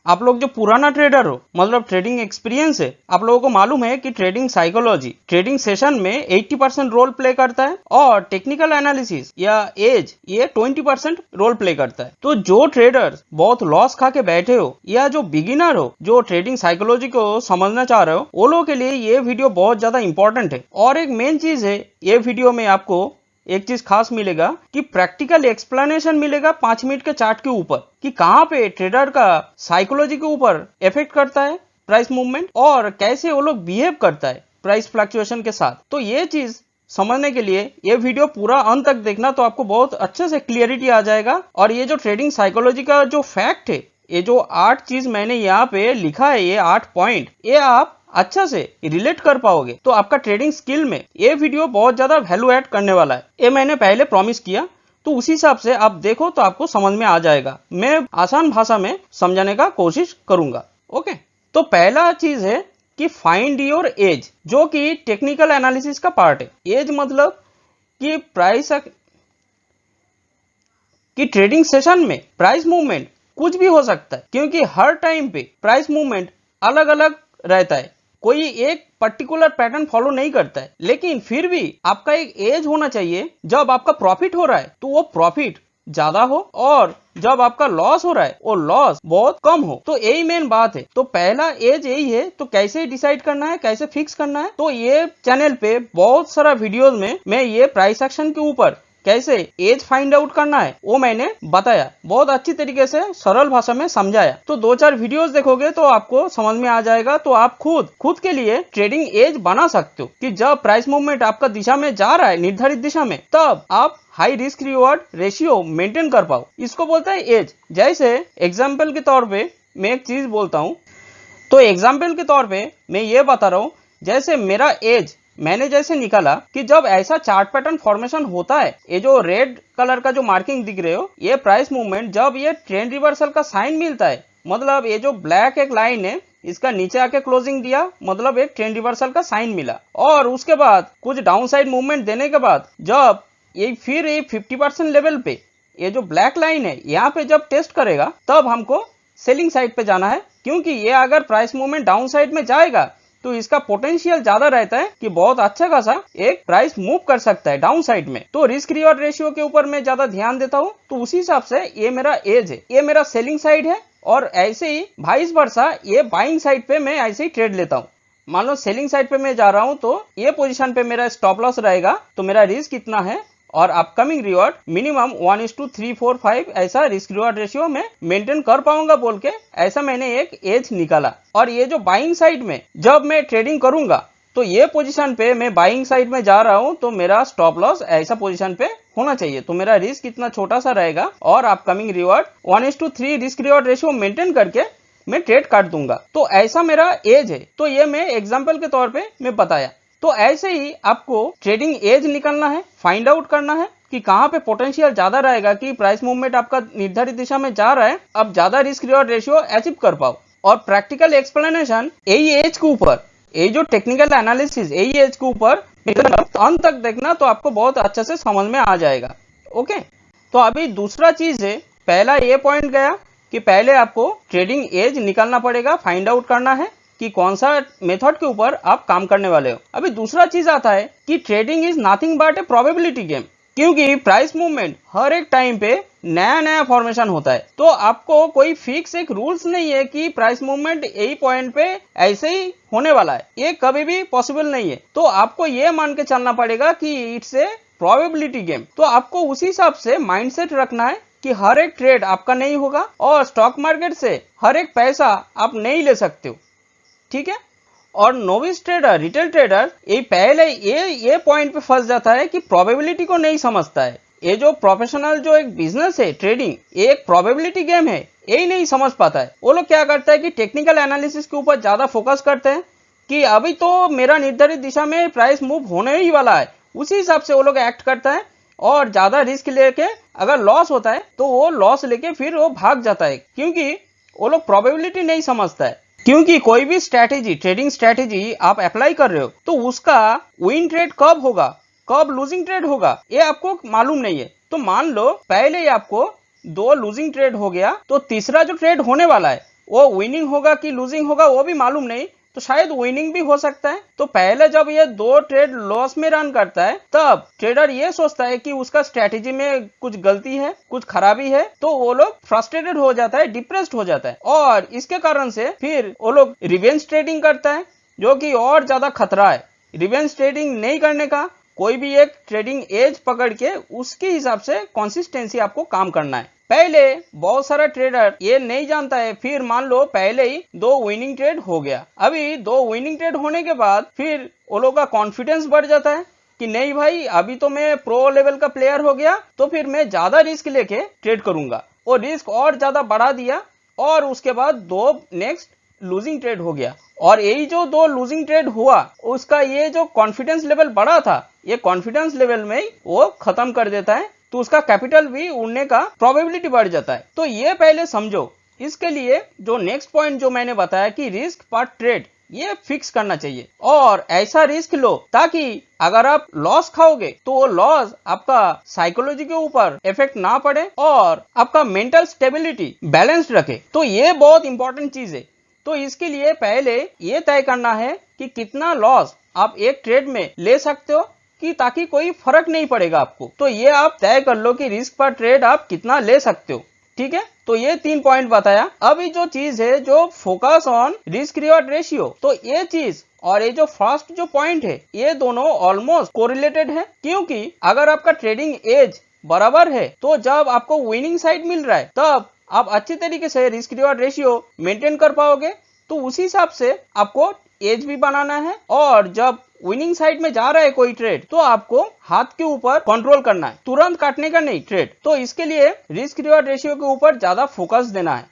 आप लोग जो पुराना ट्रेडर हो, मतलब ट्रेडिंग एक्सपीरियंस है, आप लोगों को मालूम है कि ट्रेडिंग साइकोलॉजी ट्रेडिंग सेशन में 80% रोल प्ले करता है और टेक्निकल एनालिसिस या एज ये 20% रोल प्ले करता है। तो जो ट्रेडर्स बहुत लॉस खा के बैठे हो या जो बिगिनर हो जो ट्रेडिंग साइकोलॉजी को समझना चाह रहे हो, वो लोगों के लिए ये वीडियो बहुत ज्यादा इंपॉर्टेंट है। और एक मेन चीज है, ये वीडियो में आपको एक चीज खास मिलेगा कि प्रैक्टिकल एक्सप्लेनेशन मिलेगा 5 मिनट के चार्ट के ऊपर कि कहां पे ट्रेडर का साइकोलॉजी के ऊपर इफेक्ट करता है प्राइस मूवमेंट और कैसे वो लोग बिहेव करता है प्राइस फ्लक्चुएशन के साथ। तो ये चीज समझने के लिए ये वीडियो पूरा अंत तक देखना, तो आपको बहुत अच्छे से क्लियरिटी आ जाएगा। और ये जो ट्रेडिंग साइकोलॉजी का जो फैक्ट है, ये जो 8 चीज मैंने यहाँ पे लिखा है, ये 8 पॉइंट, ये आप अच्छा से रिलेट कर पाओगे तो आपका ट्रेडिंग स्किल में ये वीडियो बहुत ज्यादा वैल्यू ऐड करने वाला है। ये मैंने पहले प्रॉमिस किया, तो उसी हिसाब से आप देखो तो आपको समझ में आ जाएगा। मैं आसान भाषा में समझाने का कोशिश करूंगा। ओके, तो पहला चीज है कि फाइंड योर एज, जो कि टेक्निकल एनालिसिस का पार्ट है। एज मतलब कि प्राइस कि ट्रेडिंग सेशन में प्राइस मूवमेंट कुछ भी हो सकता है, क्योंकि हर टाइम पे प्राइस मूवमेंट अलग अलग रहता है, कोई एक पर्टिकुलर पैटर्न फॉलो नहीं करता है। लेकिन फिर भी आपका एक एज होना चाहिए, जब आपका प्रॉफिट हो रहा है तो वो प्रॉफिट ज्यादा हो और जब आपका लॉस हो रहा है वो लॉस बहुत कम हो। तो यही मेन बात है। तो पहला एज यही है। तो कैसे डिसाइड करना है, कैसे फिक्स करना है, तो ये चैनल पे बहुत सारा वीडियोस में मैं ये प्राइस एक्शन के ऊपर कैसे एज फाइंड आउट करना है वो मैंने बताया, बहुत अच्छी तरीके से सरल भाषा में समझाया। तो 2-4 वीडियोस देखोगे तो आपको समझ में आ जाएगा। तो आप खुद के लिए ट्रेडिंग एज बना सकते हो कि जब प्राइस मूवमेंट आपका दिशा में जा रहा है, निर्धारित दिशा में, तब आप high risk reward ratio maintain कर पाओ। इसको बोलते हैं एज। जैसे एग्जाम्पल के तौर पे मैं एक चीज बोलता हूँ, तो एग्जाम्पल के तौर पे मैं ये बता रहा हूँ, जैसे मेरा एज मैंने जैसे निकाला कि जब ऐसा चार्ट पैटर्न फॉर्मेशन होता है, ये जो रेड कलर का जो मार्किंग दिख रहे हो, ये प्राइस मूवमेंट जब ये ट्रेंड रिवर्सल का साइन मिलता है, मतलब ये जो ब्लैक एक लाइन है इसका नीचे आके क्लोजिंग दिया, मतलब एक ट्रेंड रिवर्सल का साइन मिला। और उसके बाद कुछ डाउन साइड मूवमेंट देने के बाद जब ये फिर ये 50% लेवल पे ये जो ब्लैक लाइन है यहाँ पे जब टेस्ट करेगा, तब हमको सेलिंग साइड पे जाना है। क्योंकि ये अगर प्राइस मूवमेंट डाउन साइड में जाएगा तो इसका पोटेंशियल ज्यादा रहता है कि बहुत अच्छा खासा एक प्राइस मूव कर सकता है डाउन साइड में। तो रिस्क रिवॉर्ड रेशियो के ऊपर मैं ज्यादा ध्यान देता हूँ। तो उसी हिसाब से ये मेरा एज है, ये मेरा सेलिंग साइड है। और ऐसे ही वाइस वर्सा ये बाइंग साइड पे मैं ऐसे ही ट्रेड लेता हूँ। मान लो सेलिंग साइड पे मैं जा रहा हूँ तो ये पोजीशन पे मेरा स्टॉप लॉस रहेगा, तो मेरा रिस्क कितना है और अपकमिंग रिवॉर्ड मिनिमम 1:345 ऐसा रिस्क रिवॉर्ड रेशियो में मेंटेन कर पाऊंगा बोल के ऐसा मैंने एक एज निकाला। और ये जो बाइंग साइड में जब मैं ट्रेडिंग करूंगा तो ये पोजीशन पे मैं बाइंग साइड में जा रहा हूं, तो मेरा स्टॉप लॉस ऐसा पोजीशन पे होना चाहिए। तो मेरा रिस्क कितना छोटा सा रहेगा और upcoming reward 1:3 risk reward ratio maintain करके मैं ट्रेड काट दूंगा। तो ऐसा मेरा एज है। तो ये मैं एग्जाम्पल के तौर पे मैं बताया। तो ऐसे ही आपको ट्रेडिंग एज निकालना है, फाइंड आउट करना है कि कहां पे पोटेंशियल ज्यादा रहेगा कि प्राइस मूवमेंट आपका निर्धारित दिशा में जा रहा है, अब ज्यादा रिस्क रिवॉर्ड रेशियो अचीव कर पाओ। और प्रैक्टिकल एक्सप्लेनेशन यही एज के ऊपर, ये जो टेक्निकल एनालिसिस यही एज के ऊपर अंत तक देखना, तो आपको बहुत अच्छे से समझ में आ जाएगा। ओके, तो अभी दूसरा चीज है, पहला ये पॉइंट गया कि पहले आपको ट्रेडिंग एज निकालना पड़ेगा, फाइंड आउट करना है कि कौन सा मेथड के ऊपर आप काम करने वाले हो। अभी दूसरा चीज आता है कि trading is nothing but A probability game, क्योंकि प्राइस मूवमेंट हर एक टाइम पे नया नया फॉर्मेशन होता है। तो आपको कोई फिक्स एक रूल्स नहीं है कि प्राइस मूवमेंट यही पॉइंट पे ऐसे ही होने वाला है, ये कभी भी पॉसिबल नहीं है। तो आपको ये मान के चलना पड़ेगा कि इट्स ए प्रोबेबिलिटी गेम। तो आपको उसी हिसाब से माइंडसेट रखना है कि हर एक ट्रेड आपका नहीं होगा और स्टॉक मार्केट से हर एक पैसा आप नहीं ले सकते हो, ठीक है। और नोविस ट्रेडर, रिटेल ट्रेडर ये पहले ये पॉइंट पे फंस जाता है कि प्रोबेबिलिटी को नहीं समझता है। ये जो प्रोफेशनल जो एक बिजनेस है ट्रेडिंग, ये एक प्रोबेबिलिटी गेम है, यही नहीं समझ पाता है। वो लोग क्या करता है कि टेक्निकल एनालिसिस के ऊपर ज्यादा फोकस करते हैं कि अभी तो मेरा निर्धारित दिशा में प्राइस मूव होने ही वाला है, उसी हिसाब से वो लोग एक्ट करता है। और ज्यादा रिस्क लेके अगर लॉस होता है तो वो लॉस लेके फिर वो भाग जाता है, क्योंकि वो लोग प्रोबेबिलिटी नहीं समझता है। क्योंकि कोई भी स्ट्रैटेजी, ट्रेडिंग स्ट्रैटेजी आप अप्लाई कर रहे हो तो उसका विन ट्रेड कब होगा, कब लूजिंग ट्रेड होगा, ये आपको मालूम नहीं है। तो मान लो पहले ही आपको 2 लूजिंग ट्रेड हो गया, तो तीसरा जो ट्रेड होने वाला है वो विनिंग होगा कि लूजिंग होगा वो भी मालूम नहीं, तो शायद विनिंग भी हो सकता है। तो पहले जब ये 2 ट्रेड लॉस में रन करता है तब ट्रेडर ये सोचता है कि उसका स्ट्रेटेजी में कुछ गलती है, कुछ खराबी है, तो वो लोग फ्रस्ट्रेटेड हो जाता है, डिप्रेस्ड हो जाता है, और इसके कारण से फिर वो लोग रिवेंज ट्रेडिंग करता है, जो कि और ज्यादा खतरा है। रिवेंज ट्रेडिंग नहीं करने का, कोई भी एक ट्रेडिंग एज पकड़ के उसके हिसाब से कंसिस्टेंसी आपको काम करना है। पहले बहुत सारा ट्रेडर ये नहीं जानता है, फिर मान लो पहले ही 2 विनिंग ट्रेड हो गया, अभी 2 विनिंग ट्रेड होने के बाद फिर वो लोग का कॉन्फिडेंस बढ़ जाता है कि नहीं भाई अभी तो मैं प्रो लेवल का प्लेयर हो गया, तो फिर मैं ज्यादा रिस्क लेके ट्रेड करूंगा, और रिस्क और ज्यादा बढ़ा दिया, और उसके बाद 2 नेक्स्ट लूजिंग ट्रेड हो गया, और यही जो 2 लूजिंग ट्रेड हुआ उसका ये जो कॉन्फिडेंस लेवल बढ़ा था, ये कॉन्फिडेंस लेवल में ही वो खत्म कर देता है, तो उसका कैपिटल भी उड़ने का प्रोबेबिलिटी बढ़ जाता है। तो ये पहले समझो। इसके लिए जो नेक्स्ट पॉइंट जो मैंने बताया कि रिस्क पर ट्रेड, ये फिक्स करना चाहिए, और ऐसा रिस्क लो ताकि अगर आप लॉस खाओगे तो वो लॉस आपका साइकोलॉजी के ऊपर इफेक्ट ना पड़े और आपका मेंटल स्टेबिलिटी बैलेंस्ड रखे। तो ये बहुत इंपॉर्टेंट चीज है। तो इसके लिए पहले ये तय करना है कि कितना लॉस आप एक ट्रेड में ले सकते हो, कि ताकि कोई फर्क नहीं पड़ेगा आपको। तो ये आप तय कर लो कि रिस्क पर ट्रेड आप कितना ले सकते हो, ठीक है। तो ये 3 पॉइंट बताया। अभी जो चीज है जो focus on risk reward ratio, तो ये चीज और ये जो फर्स्ट जो पॉइंट है ये दोनों ऑलमोस्ट कोरिलेटेड है, क्योंकि अगर आपका ट्रेडिंग एज बराबर है तो जब आपको विनिंग साइड मिल रहा है तब आप अच्छी तरीके से रिस्क रिवॉर्ड रेशियो मेंटेन कर पाओगे। तो उसी हिसाब से आपको एज भी बनाना है, और जब विनिंग साइड में जा रहा है कोई ट्रेड तो आपको हाथ के ऊपर कंट्रोल करना है, तुरंत काटने का नहीं ट्रेड। तो इसके लिए रिस्क रिवॉर्ड रेशियो के ऊपर ज्यादा फोकस देना है,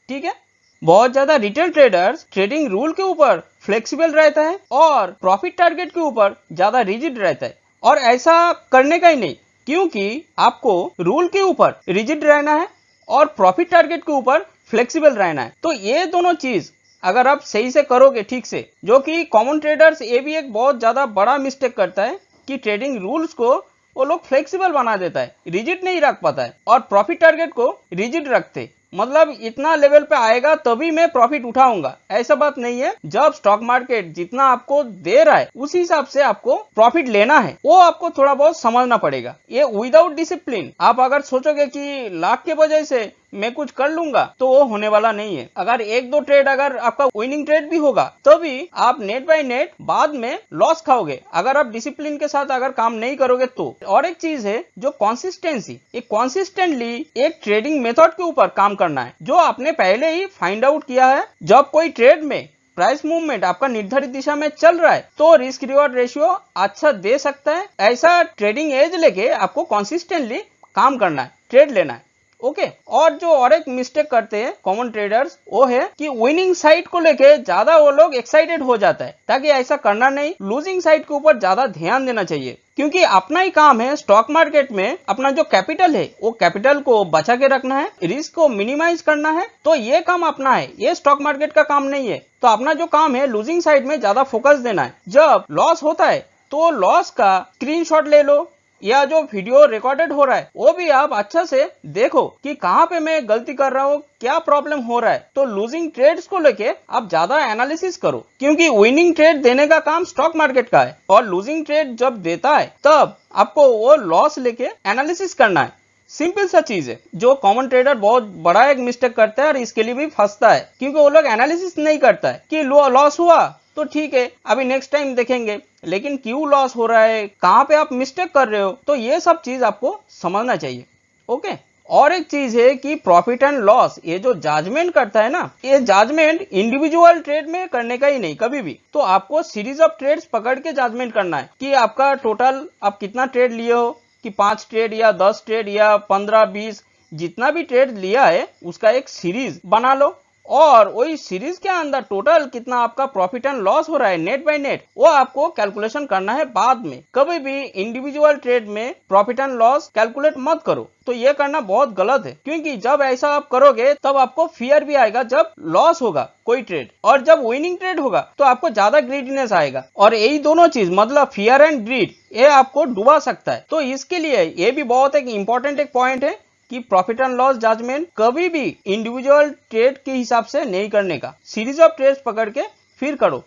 ठीक है। बहुत ज्यादा रिटेल ट्रेडर्स ट्रेडिंग रूल के ऊपर फ्लेक्सिबल रहता है और प्रॉफिट टारगेट के ऊपर ज्यादा रिजिड रहता है, और ऐसा करने का ही नहीं, क्योंकि आपको रूल के ऊपर रिजिड रहना है और प्रॉफिट टारगेट के ऊपर फ्लेक्सिबल रहना है। तो ये दोनों चीज अगर आप सही से करोगे ठीक से, जो कि कॉमन ट्रेडर्स ये भी एक बहुत ज्यादा बड़ा मिस्टेक करता है कि ट्रेडिंग रूल्स को वो लोग फ्लेक्सिबल बना देता है, रिजिड नहीं रख पाता है, और प्रॉफिट टारगेट को रिजिड रखते, मतलब इतना लेवल पे आएगा तभी मैं प्रॉफिट उठाऊंगा, ऐसा बात नहीं है। जब स्टॉक मार्केट जितना आपको दे रहा है उस हिसाब से आपको प्रॉफिट लेना है, वो आपको थोड़ा बहुत समझना पड़ेगा। ये विदाउट डिसिप्लिन आप अगर सोचोगे कि लाख के वजह से मैं कुछ कर लूंगा तो वो होने वाला नहीं है। अगर 1-2 ट्रेड अगर आपका विनिंग ट्रेड भी होगा तभी आप नेट बाय नेट बाद में लॉस खाओगे, अगर आप डिसिप्लिन के साथ अगर काम नहीं करोगे तो। और एक चीज है जो कंसिस्टेंसी, ये कंसिस्टेंटली एक ट्रेडिंग मेथड के ऊपर काम करना है जो आपने पहले ही फाइंड आउट किया है। जब कोई ट्रेड में प्राइस मूवमेंट आपका निर्धारित दिशा में चल रहा है तो रिस्क रिवॉर्ड रेशियो अच्छा दे सकता है। ऐसा ट्रेडिंग एज लेके आपको कंसिस्टेंटली काम करना है, ट्रेड लेना है, ओके। और जो और एक मिस्टेक करते हैं कॉमन ट्रेडर्स, वो है कि विनिंग साइड को लेके ज्यादा वो लोग एक्साइटेड हो जाता है, ताकि ऐसा करना नहीं, लूजिंग साइड के ऊपर ज्यादा ध्यान देना चाहिए, क्योंकि अपना ही काम है स्टॉक मार्केट में अपना जो कैपिटल है वो कैपिटल को बचा के रखना है, रिस्क को मिनिमाइज करना है। तो ये काम अपना है, ये स्टॉक मार्केट का काम नहीं है। तो अपना जो काम है लूजिंग साइड में ज्यादा फोकस देना है। जब लॉस होता है तो लॉस का स्क्रीनशॉट ले लो, या जो वीडियो रिकॉर्डेड हो रहा है वो भी आप अच्छा से देखो कि कहाँ पे मैं गलती कर रहा हूँ, क्या प्रॉब्लम हो रहा है। तो लूजिंग ट्रेड्स को लेके आप ज्यादा एनालिसिस करो, क्योंकि विनिंग ट्रेड देने का काम स्टॉक मार्केट का है, और लूजिंग ट्रेड जब देता है तब आपको वो लॉस लेके एनालिसिस करना है। सिंपल सा चीज है जो कॉमन ट्रेडर बहुत बड़ा एक मिस्टेक करता है और इसके लिए भी फंसता है, क्योंकि वो लोग एनालिसिस नहीं करता है कि लॉस हुआ तो ठीक है अभी नेक्स्ट टाइम देखेंगे, लेकिन क्यों लॉस हो रहा है, कहाँ पे आप मिस्टेक कर रहे हो, तो ये सब चीज आपको समझना चाहिए, ओके। और एक चीज है कि प्रॉफिट एंड लॉस ये जो जजमेंट करता है ना, ये जजमेंट इंडिविजुअल ट्रेड में करने का ही नहीं कभी भी। तो आपको सीरीज ऑफ ट्रेड्स पकड़ के जजमेंट करना है कि आपका टोटल आप कितना ट्रेड लिए हो, कि 5 ट्रेड या 10 ट्रेड या 15-20 जितना भी ट्रेड लिया है उसका एक सीरीज बना लो, और वही सीरीज के अंदर टोटल कितना आपका प्रॉफिट एंड लॉस हो रहा है नेट बाय नेट, वो आपको कैलकुलेशन करना है बाद में। कभी भी इंडिविजुअल ट्रेड में प्रॉफिट एंड लॉस कैलकुलेट मत करो, तो ये करना बहुत गलत है, क्योंकि जब ऐसा आप करोगे तब आपको फियर भी आएगा जब लॉस होगा कोई ट्रेड, और जब विनिंग ट्रेड होगा तो आपको ज्यादा ग्रीडीनेस आएगा, और यही दोनों चीज मतलब फियर एंड ग्रीड ये आपको डुबा सकता है। तो इसके लिए ये भी बहुत एक इंपॉर्टेंट एक पॉइंट है कि प्रॉफिट एंड लॉस जजमेंट कभी भी इंडिविजुअल ट्रेड के हिसाब से नहीं करने का, सीरीज ऑफ ट्रेड्स पकड़ के फिर करो।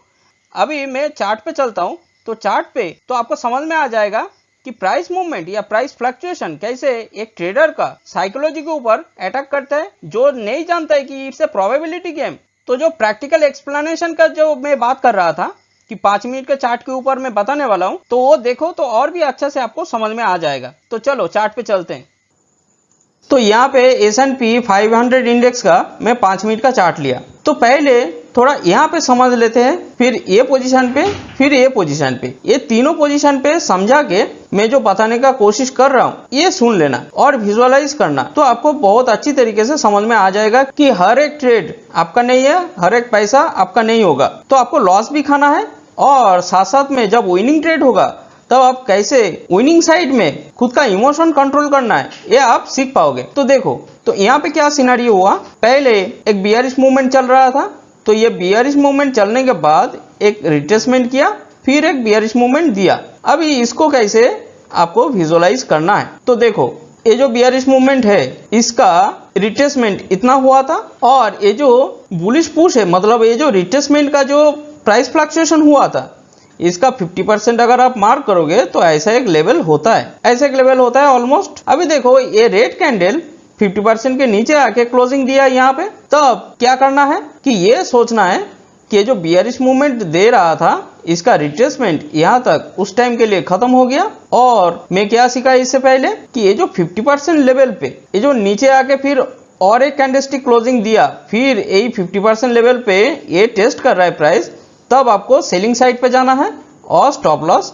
अभी मैं चार्ट पे चलता हूँ, तो चार्ट पे तो आपको समझ में आ जाएगा कि प्राइस मूवमेंट या प्राइस फ्लक्चुएशन कैसे एक ट्रेडर का साइकोलॉजी के ऊपर अटैक करता है, जो नहीं जानता है कि इट्स ए प्रोबेबिलिटी गेम। तो जो प्रैक्टिकल एक्सप्लेनेशन का जो मैं बात कर रहा था कि 5 मिनट के चार्ट के ऊपर मैं बताने वाला हूं, तो वो देखो तो और भी अच्छा से आपको समझ में आ जाएगा। तो चलो चार्ट पे चलते हैं। तो यहाँ पे S&P 500 इंडेक्स का मैं 5 मिनट का चार्ट लिया। तो पहले थोड़ा यहाँ पे समझ लेते हैं, फिर ये पोजीशन पे, फिर ये पोजीशन पे, ये तीनों पोजीशन पे समझा के मैं जो बताने का कोशिश कर रहा हूँ ये सुन लेना और विजुअलाइज करना, तो आपको बहुत अच्छी तरीके से समझ में आ जाएगा कि हर एक ट्रेड आपका नहीं है, हर एक पैसा आपका नहीं होगा। तो आपको लॉस भी खाना है और साथ साथ में जब विनिंग ट्रेड होगा तब आप कैसे विनिंग साइड में खुद का इमोशन कंट्रोल करना है ये आप सीख पाओगे। तो देखो, तो यहाँ पे क्या सिनेरियो हुआ, पहले एक बियरिश मूवमेंट चल रहा था, तो ये बियरिश मूवमेंट चलने के बाद एक रिट्रेसमेंट किया, फिर एक बियरिश मूवमेंट दिया। अभी इसको कैसे आपको विजुअलाइज करना है, तो देखो ये जो बियरिश मूवमेंट है इसका रिट्रेसमेंट इतना हुआ था, और ये जो बुलिश पुश है, मतलब ये जो रिट्रेसमेंट का जो प्राइस फ्लक्चुएशन हुआ था इसका 50% अगर आप मार्क करोगे तो ऐसा एक लेवल होता है, ऐसा एक लेवल होता है ऑलमोस्ट। अभी देखो ये रेड कैंडल 50% के नीचे आके क्लोजिंग दिया यहाँ पे, तब क्या करना है कि ये सोचना है कि जो बियरिश मूवमेंट दे रहा था इसका रिट्रेसमेंट यहाँ तक उस टाइम के लिए खत्म हो गया। और मैं क्या सीखा इससे पहले कि ये जो 50% लेवल पे ये जो नीचे आके फिर और एक कैंडलस्टिक क्लोजिंग दिया, फिर यही 50% लेवल पे ये टेस्ट कर रहा है प्राइस, तब आपको सेलिंग साइड पे जाना है और स्टॉप लॉस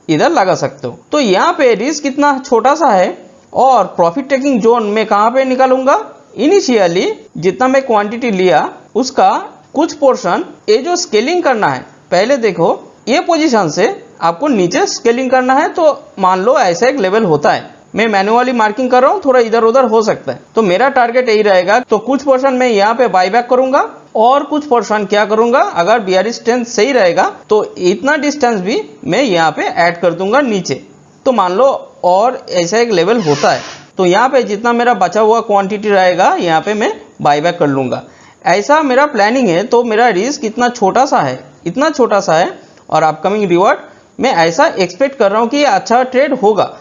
इधर लगा सकते हो। तो यहाँ पे रिस्क इतना छोटा सा है और प्रॉफिट टेकिंग जोन में कहाँ पे निकालूंगा, इनिशियली जितना मैं क्वांटिटी लिया उसका कुछ पोर्शन ये जो स्केलिंग करना है, पहले देखो ये पोजीशन से आपको नीचे स्केलिंग करना है। तो मान लो ऐसा एक लेवल होता है, मैं मैन्युअली मार्किंग कर रहा हूँ, थोड़ा इधर उधर हो सकता है, तो मेरा टारगेट यही रहेगा। तो कुछ पोर्शन मैं यहाँ पे बाय बैक करूंगा और कुछ पोर्शन क्या करूंगा, अगर बियरिश स्ट्रेंथ सही रहेगा तो इतना डिस्टेंस भी मैं यहाँ पे ऐड कर दूंगा नीचे। तो मान लो और ऐसा एक लेवल होता है, तो यहाँ पे जितना मेरा बचा हुआ क्वांटिटी रहेगा यहाँ पे मैं बाय बैक कर लूंगा। ऐसा मेरा प्लानिंग है। तो मेरा रिस्क इतना छोटा सा है, इतना छोटा सा है, और अपकमिंग रिवॉर्ड मैं ऐसा एक्सपेक्ट कर रहा हूँ कि अच्छा ट्रेड होगा।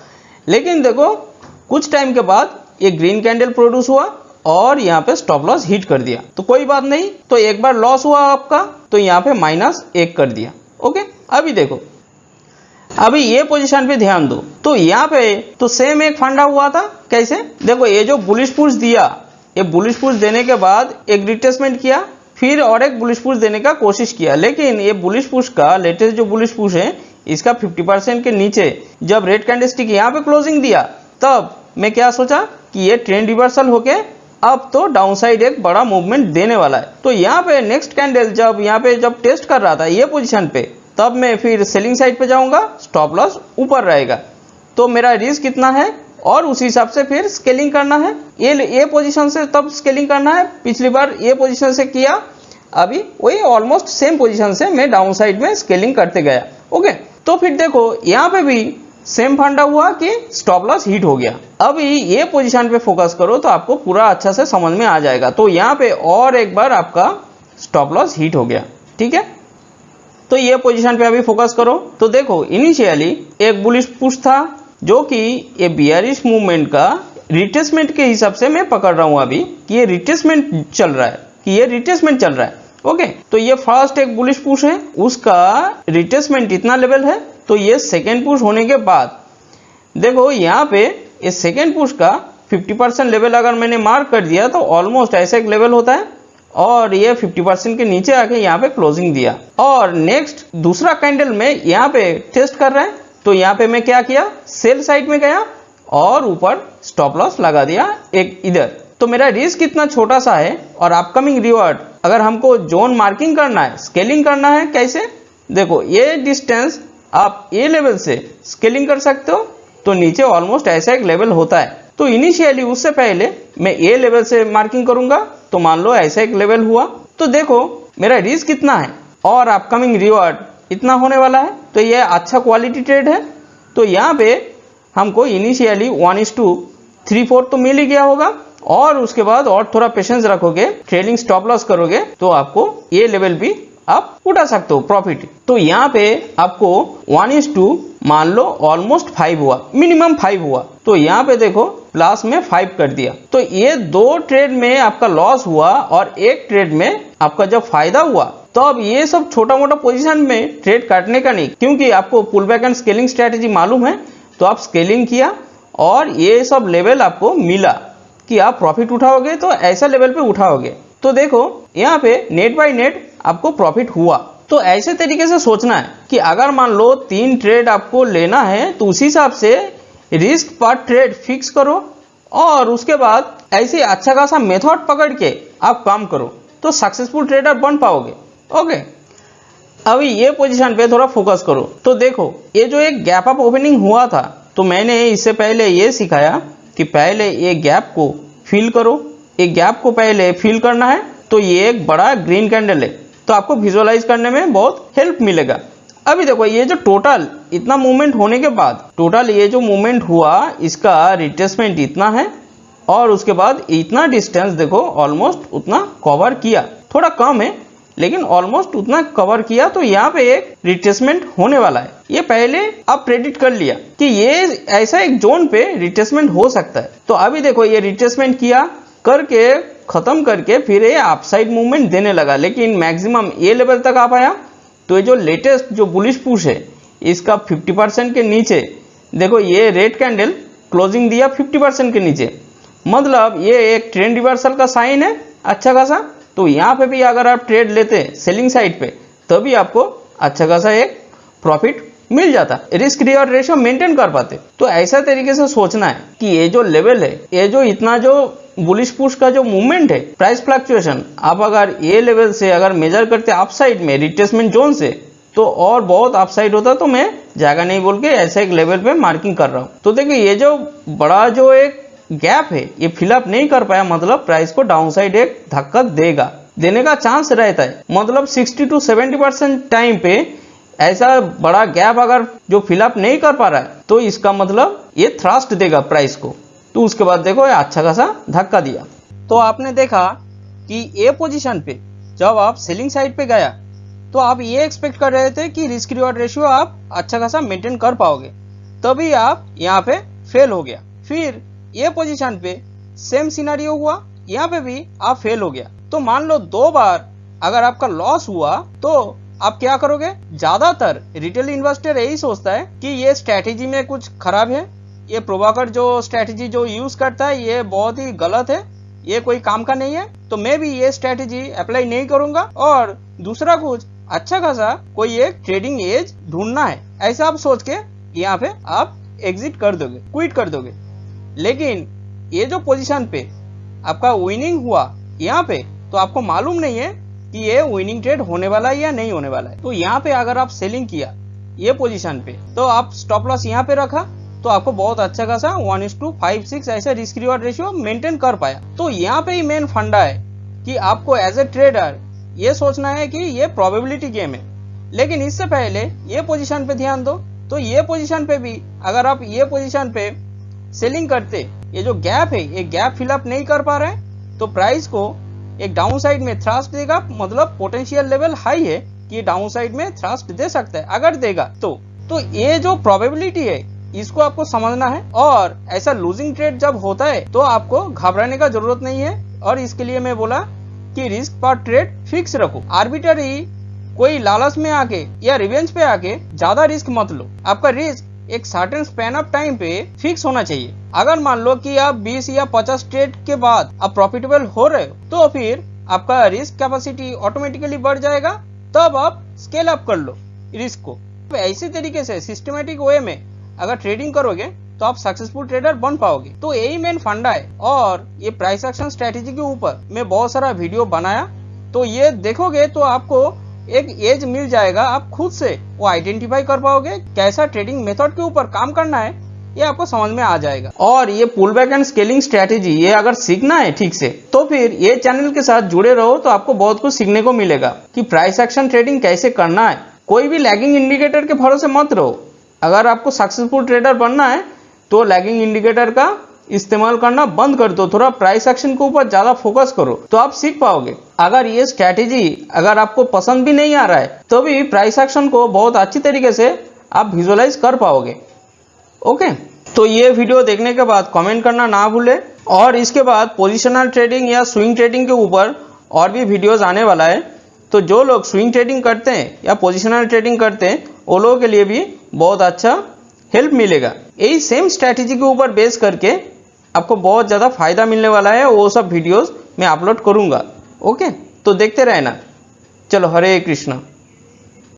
लेकिन देखो कुछ टाइम के बाद ये ग्रीन कैंडल प्रोड्यूस हुआ और यहाँ पे स्टॉप लॉस हिट कर दिया, तो कोई बात नहीं, तो एक बार लॉस हुआ आपका, तो यहाँ पे -1 कर दिया। ओके, अभी देखो, अभी ये पोजीशन पे ध्यान दो, तो यहाँ पे तो सेम एक फंडा हुआ था। कैसे, देखो ये जो बुलिश पुश दिया, ये बुलिश पुश देने के बाद एक रिट्रेसमेंट किया, फिर और एक बुलिश पुश देने का कोशिश किया, लेकिन ये बुलिश पुश का लेटेस्ट जो बुलिश पुश है इसका 50% के नीचे जब रेड कैंडलस्टिक यहाँ पे क्लोजिंग दिया, तब मैं क्या सोचा कि ये ट्रेंड रिवर्सल होके अब तो डाउन साइड एक बड़ा मूवमेंट देने वाला है। तो यहाँ पे नेक्स्ट कैंडल जब यहाँ पे जब टेस्ट कर रहा था ये पोजीशन पे, तब मैं फिर सेलिंग साइड पे जाऊंगा, स्टॉप लॉस ऊपर रहेगा। तो मेरा रिस्क कितना है और उस हिसाब से फिर स्केलिंग करना है। ये पोजीशन से तब स्केलिंग करना है, पिछली बार ये पोजीशन से किया, अभी वही ऑलमोस्ट सेम पोजीशन से मैं डाउन साइड में स्केलिंग करते गया। ओके, तो फिर देखो यहाँ पे भी सेम फंडा हुआ कि स्टॉप लॉस हिट हो गया। अभी ये पोजीशन पे फोकस करो तो आपको पूरा अच्छा से समझ में आ जाएगा। तो यहाँ पे और एक बार आपका स्टॉप लॉस हिट हो गया, ठीक है। तो ये पोजीशन पे अभी फोकस करो। तो देखो इनिशियली एक बुलिश पुश था जो कि ये बियरिश मूवमेंट का रिट्रेसमेंट के हिसाब से मैं पकड़ रहा हूँ अभी कि ये रिट्रेसमेंट चल रहा है, कि ये रिट्रेसमेंट चल रहा है। ओके, तो ये फर्स्ट एक बुलिश पुश है, उसका रिट्रेसमेंट इतना लेवल है। तो ये सेकेंड पुश होने के बाद देखो यहाँ पे ये सेकेंड पुश का 50% लेवल अगर मैंने मार्क कर दिया तो ऑलमोस्ट ऐसा एक लेवल होता है, और ये 50% के नीचे आके यहाँ पे क्लोजिंग दिया, और नेक्स्ट दूसरा कैंडल में यहाँ पे टेस्ट कर रहा है। तो यहाँ पे मैं क्या किया, सेल साइड में गया और ऊपर स्टॉप लॉस लगा दिया एक इधर। तो मेरा रिस्क इतना छोटा सा है, और अपकमिंग रिवॉर्ड अगर हमको जोन मार्किंग करना है, स्केलिंग करना है, कैसे, देखो ये डिस्टेंस आप ये लेवल से स्केलिंग कर सकते हो। तो नीचे ऑलमोस्ट ऐसा एक लेवल होता है। तो इनिशियली उससे पहले मैं ये लेवल से मार्किंग करूंगा, तो मान लो ऐसा एक लेवल हुआ। तो देखो मेरा रिस्क कितना है और अपकमिंग रिवॉर्ड इतना होने वाला है। तो ये अच्छा क्वालिटी ट्रेड है। तो यहाँ पे हमको इनिशियली 1:2 3/4 तो मिल ही गया होगा, और उसके बाद और थोड़ा पेशेंस रखोगे, ट्रेलिंग स्टॉप लॉस करोगे तो आपको ये लेवल भी आप उठा सकते हो प्रॉफिट। तो यहाँ पे आपको 1:2 मान लो ऑलमोस्ट 5 हुआ, मिनिमम 5 हुआ, तो यहाँ पे देखो प्लस में 5 कर दिया। तो ये 2 ट्रेड में आपका लॉस हुआ और एक ट्रेड में आपका जब फायदा हुआ, तो अब ये सब छोटा मोटा पोजीशन में ट्रेड काटने का नहीं, क्योंकि आपको pull back and scaling strategy मालूम है, तो आप स्केलिंग किया और ये सब लेवल आपको मिला कि आप प्रॉफिट उठाओगे तो ऐसा लेवल पे उठाओगे। तो देखो यहाँ पे नेट बाय नेट आपको प्रॉफिट हुआ। तो ऐसे तरीके से सोचना है कि अगर मान लो 3 ट्रेड आपको लेना है तो उसी हिसाब से रिस्क पर ट्रेड फिक्स करो और उसके बाद ऐसे अच्छा खासा मेथड पकड़ के आप काम करो, तो सक्सेसफुल ट्रेडर बन पाओगे। ओके, अभी ये पोजीशन पे थोड़ा फोकस करो। तो देखो ये जो एक गैप अप ओपनिंग हुआ था, तो मैंने इससे पहले ये सिखाया कि पहले ये गैप को फिल करो। एक गैप को पहले फिल करना है, तो ये एक बड़ा ग्रीन कैंडल है, तो आपको विजुअलाइज करने में बहुत हेल्प मिलेगा। अभी देखो ये जो टोटल इतना मूवमेंट होने के बाद, टोटल ये जो मूवमेंट हुआ इसका रिट्रेसमेंट इतना है और उसके बाद इतना डिस्टेंस देखो ऑलमोस्ट उतना कवर किया, थोड़ा कम है लेकिन ऑलमोस्ट उतना कवर किया। तो यहाँ पे एक रिट्रेसमेंट होने वाला है, ये पहले आप प्रेडिक्ट कर लिया कि ये ऐसा एक जोन पे रिट्रेसमेंट हो सकता है। तो अभी देखो ये रिट्रेसमेंट किया करके खत्म करके फिर ये अपसाइड मूवमेंट देने लगा, लेकिन मैक्सिमम ये लेवल तक आ पाया। तो ये जो लेटेस्ट जो बुलिश पुश है इसका 50% के नीचे देखो ये रेड कैंडल क्लोजिंग दिया 50% के नीचे, मतलब ये एक ट्रेंड रिवर्सल का साइन है अच्छा खासा। तो यहाँ पे भी अगर आप ट्रेड लेते सेलिंग साइड पे तभी आपको अच्छा खासा एक प्रॉफिट मिल जाता, रिस्क रिवॉर्ड रेशियो मेंटेन कर पाते। तो ऐसा तरीके से सोचना है कि ये जो लेवल है, ये जो इतना जो बुलिश पुश का जो मूवमेंट है, प्राइस फ्लक्चुएशन, आप अगर ये लेवल से अगर मेजर करते अपसाइड में रिट्रेसमेंट जोन से, तो और बहुत अपसाइड होता। तो मैं जगह नहीं बोल के ऐसे एक लेवल पे मार्किंग कर रहा हूँ। तो देखिए ये जो बड़ा जो एक गैप है ये फिलअप नहीं कर पाया, मतलब प्राइस को डाउनसाइड एक धक्का देगा, देने का चांस रहता है। मतलब 60 to 70% टाइम पे ऐसा बड़ा गैप अगर जो फिलअप नहीं कर पा रहा है तो इसका मतलब ये थ्रस्ट देगा प्राइस को। तो उसके बाद देखो ये अच्छा खासा धक्का दिया। तो आपने देखा कि ये पोजीशन पे जब आप सेलिंग साइड पे गया तो आप ये एक्सपेक्ट कर रहे थे कि रिस्क रिवॉर्ड रेशियो आप अच्छा खासा मेंटेन कर पाओगे, तभी आप यहाँ पे फेल हो गया। फिर ये पोजीशन पे सेम सिनेरियो हुआ, यहाँ पे भी आप फेल हो गया। तो मान लो 2 बार अगर आपका लॉस हुआ तो आप क्या करोगे? ज्यादातर रिटेल इन्वेस्टर यही सोचता है कि ये स्ट्रैटेजी में कुछ खराब है, ये प्रोवाकर जो स्ट्रैटेजी जो यूज करता है ये बहुत ही गलत है, ये कोई काम का नहीं है, तो मैं भी ये स्ट्रैटेजी अप्लाई नहीं करूंगा और दूसरा कुछ अच्छा खासा कोई एक ट्रेडिंग एज ढूंढना है, ऐसा आप सोच के यहाँ पे आप एग्जिट कर दोगे, क्विट कर दोगे। लेकिन ये जो पोजीशन पे आपका विनिंग हुआ यहाँ पे, तो आपको मालूम नहीं है कि ये विनिंग ट्रेड होने वाला है या नहीं होने वाला है। तो यहाँ पे अगर आप सेलिंग किया ये पोजीशन पे, तो आप स्टॉप लॉस यहाँ पे रखा, तो आपको बहुत अच्छा खासा 1:5-6 ऐसा रिस्क रिवॉर्ड रेशियो मेंटेन कर पाया। तो यहाँ पे ही मेन फंडा है कि आपको एज ए ट्रेडर ये सोचना है कि ये प्रोबेबिलिटी गेम है। लेकिन इससे पहले ये पोजीशन पे ध्यान दो, तो ये पोजीशन पे भी अगर आप ये पोजीशन पे सेलिंग करते, ये जो गैप है ये गैप फिलअप नहीं कर पा रहे हैं, तो प्राइस को एक डाउन साइड में थ्रस्ट देगा, मतलब पोटेंशियल लेवल हाई है कि डाउन साइड में थ्रस्ट दे सकता है। अगर देगा तो ये जो प्रोबेबिलिटी है इसको आपको समझना है। और ऐसा लूजिंग ट्रेड जब होता है तो आपको घबराने का जरूरत नहीं है, और इसके लिए मैं बोला कि रिस्क पर ट्रेड फिक्स रखो। आर्बिट्ररी कोई लालच में आके या रिवेंज पे आके ज्यादा रिस्क मत लो। आपका रिस्क एक सर्टेन स्पैन ऑफ टाइम पे फिक्स होना चाहिए। अगर मान लो कि आप 20 या 50 ट्रेड के बाद आप प्रॉफिटेबल हो रहे हो, तो फिर आपका रिस्क कैपेसिटी ऑटोमेटिकली बढ़ जाएगा, तब आप स्केल अप कर लो रिस्क को। ऐसे तरीके से सिस्टमेटिक वे में अगर ट्रेडिंग करोगे तो आप सक्सेसफुल ट्रेडर बन पाओगे। तो यही मेन फंडा है। और ये प्राइस एक्शन स्ट्रेटेजी के ऊपर मैं बहुत सारा वीडियो बनाया, तो ये देखोगे तो आपको एक एज मिल जाएगा, आप खुद से वो आइडेंटिफाई कर पाओगे कैसा ट्रेडिंग मेथड के ऊपर काम करना है, ये आपको समझ में आ जाएगा। और ये pull back and scaling strategy ये अगर सीखना है ठीक से, तो फिर ये चैनल के साथ जुड़े रहो, तो आपको बहुत कुछ सीखने को मिलेगा कि प्राइस एक्शन ट्रेडिंग कैसे करना है। कोई भी लैगिंग इंडिकेटर के भरोसे मत रहो। अगर आपको सक्सेसफुल ट्रेडर बनना है तो लैगिंग इंडिकेटर का इस्तेमाल करना बंद कर दो, थोड़ा प्राइस एक्शन के ऊपर ज़्यादा फोकस करो तो आप सीख पाओगे। अगर ये स्ट्रैटेजी अगर आपको पसंद भी नहीं आ रहा है तो भी प्राइस एक्शन को बहुत अच्छी तरीके से आप विजुअलाइज कर पाओगे। ओके, तो ये वीडियो देखने के बाद कमेंट करना ना भूले, और इसके बाद पोजिशनल ट्रेडिंग या स्विंग ट्रेडिंग के ऊपर और भी वीडियोस आने वाला है। तो जो लोग स्विंग ट्रेडिंग करते हैं या पोजिशनल ट्रेडिंग करते हैं वो लोगों के लिए भी बहुत अच्छा हेल्प मिलेगा। यही सेम स्ट्रैटेजी के ऊपर बेस करके आपको बहुत ज़्यादा फायदा मिलने वाला है, वो सब वीडियोस मैं अपलोड करूँगा। ओके, तो देखते रहना। चलो, हरे कृष्णा।